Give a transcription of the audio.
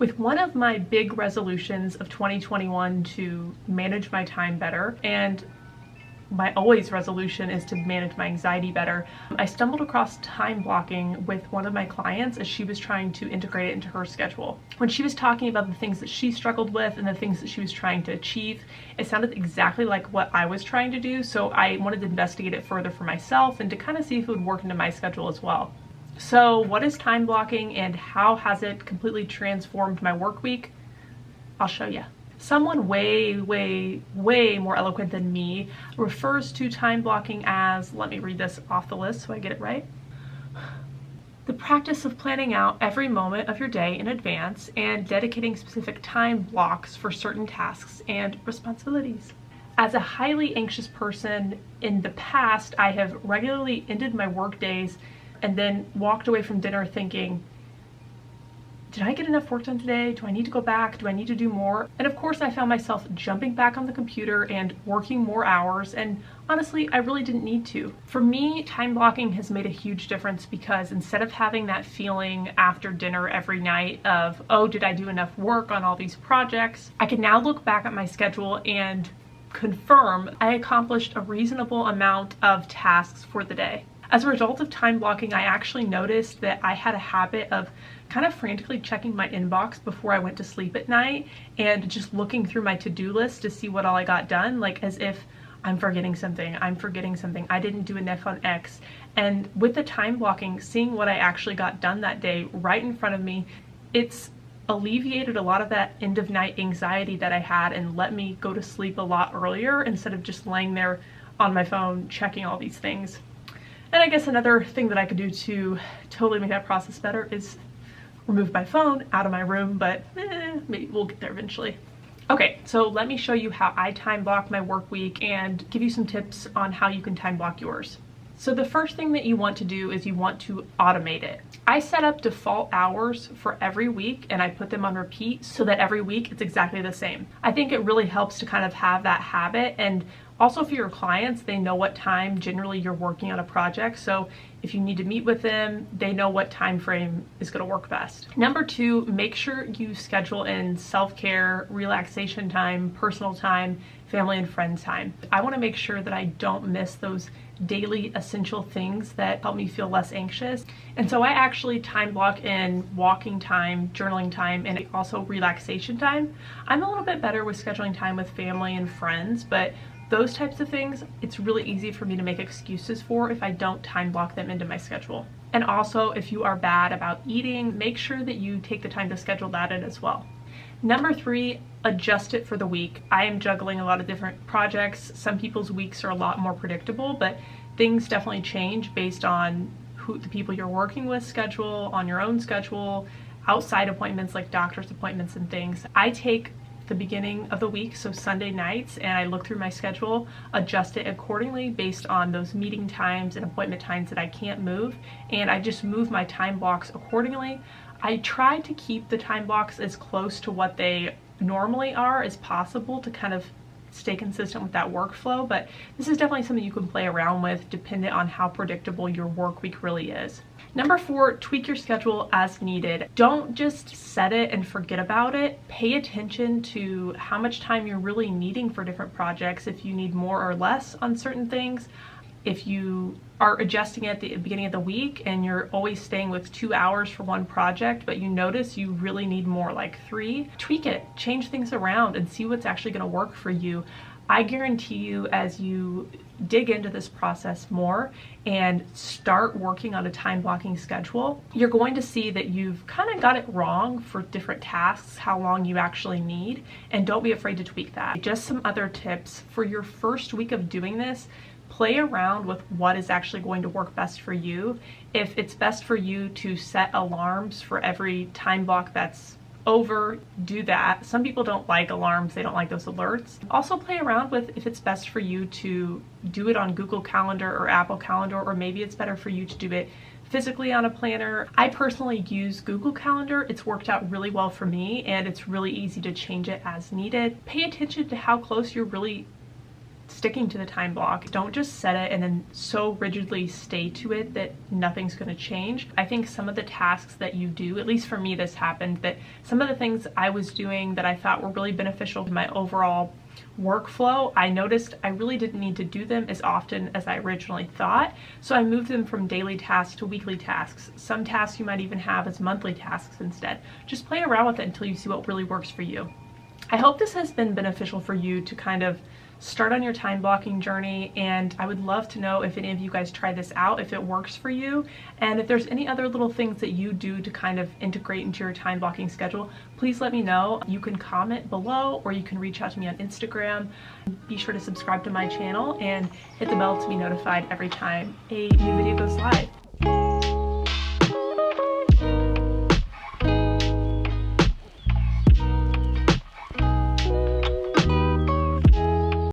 With one of my big resolutions of 2021 to manage my time better, and my always resolution is to manage my anxiety better, I stumbled across time blocking with one of my clients as she was trying to integrate it into her schedule. When she was talking about the things that she struggled with and the things that she was trying to achieve, it sounded exactly like what I was trying to do, so I wanted to investigate it further for myself and to kind of see if it would work into my schedule as well. So what is time blocking and how has it completely transformed my work week? I'll show you. Someone way more eloquent than me refers to time blocking as, let me read this off the list so I get it right, the practice of planning out every moment of your day in advance and dedicating specific time blocks for certain tasks and responsibilities. As a highly anxious person in the past, I have regularly ended my work days and then walked away from dinner thinking, did I get enough work done today? Do I need to go back? Do I need to do more? And of course I found myself jumping back on the computer and working more hours, and honestly, I really didn't need to. For me, time blocking has made a huge difference because instead of having that feeling after dinner every night of, oh, did I do enough work on all these projects? I can now look back at my schedule and confirm I accomplished a reasonable amount of tasks for the day. As a result of time blocking, I actually noticed that I had a habit of kind of frantically checking my inbox before I went to sleep at night and just looking through my to-do list to see what all I got done, like as if I'm forgetting something, I didn't do enough on X. And with the time blocking, seeing what I actually got done that day right in front of me, it's alleviated a lot of that end of night anxiety that I had and let me go to sleep a lot earlier instead of just laying there on my phone checking all these things. And I guess another thing that I could do to totally make that process better is remove my phone out of my room, but maybe we'll get there eventually. Okay, so let me show you how I time block my work week and give you some tips on how you can time block yours. So the first thing that you want to do is you want to automate it. I set up default hours for every week and I put them on repeat so that every week it's exactly the same. I think it really helps to kind of have that habit, and also for your clients, they know what time generally you're working on a project. So if you need to meet with them, they know what time frame is going to work best. Number two, make sure you schedule in self-care, relaxation time, personal time, family and friends time. I want to make sure that I don't miss those daily essential things that help me feel less anxious. And so I actually time block in walking time, journaling time, and also relaxation time. I'm a little bit better with scheduling time with family and friends, but those types of things, it's really easy for me to make excuses for if I don't time block them into my schedule. And also, if you are bad about eating, make sure that you take the time to schedule that in as well. Number three, adjust it for the week. I am juggling a lot of different projects. Some people's weeks are a lot more predictable, but things definitely change based on who the people you're working with schedule, on your own schedule, outside appointments like doctor's appointments and things. I take the beginning of the week, so Sunday nights, and I look through my schedule, adjust it accordingly based on those meeting times and appointment times that I can't move, and I just move my time blocks accordingly. I try to keep the time blocks as close to what they normally are as possible to kind of stay consistent with that workflow, but this is definitely something you can play around with dependent on how predictable your work week really is. Number four, tweak your schedule as needed. Don't just set it and forget about it. Pay attention to how much time you're really needing for different projects, if you need more or less on certain things. If you are adjusting at the beginning of the week and you're always staying with 2 hours for one project, but you notice you really need more, like 3, tweak it, change things around and see what's actually going to work for you. I guarantee you, as you dig into this process more and start working on a time blocking schedule, you're going to see that you've kind of got it wrong for different tasks, how long you actually need, and don't be afraid to tweak that. Just some other tips for your first week of doing this. Play around with what is actually going to work best for you. If it's best for you to set alarms for every time block that's over, do that. Some people don't like alarms, they don't like those alerts. Also play around with if it's best for you to do it on Google Calendar or Apple Calendar, or maybe it's better for you to do it physically on a planner. I personally use Google Calendar. It's worked out really well for me and it's really easy to change it as needed. Pay attention to how close you're really sticking to the time block. Don't just set it and then so rigidly stay to it that nothing's going to change. I think some of the tasks that you do, at least for me this happened, that some of the things I was doing that I thought were really beneficial to my overall workflow, I noticed I really didn't need to do them as often as I originally thought. So I moved them from daily tasks to weekly tasks. Some tasks you might even have as monthly tasks instead. Just play around with it until you see what really works for you. I hope this has been beneficial for you to kind of start on your time blocking journey, and I would love to know if any of you guys try this out, if it works for you, and if there's any other little things that you do to kind of integrate into your time blocking schedule, please let me know. You can comment below or you can reach out to me on Instagram. Be sure to subscribe to my channel and hit the bell to be notified every time a new video goes live.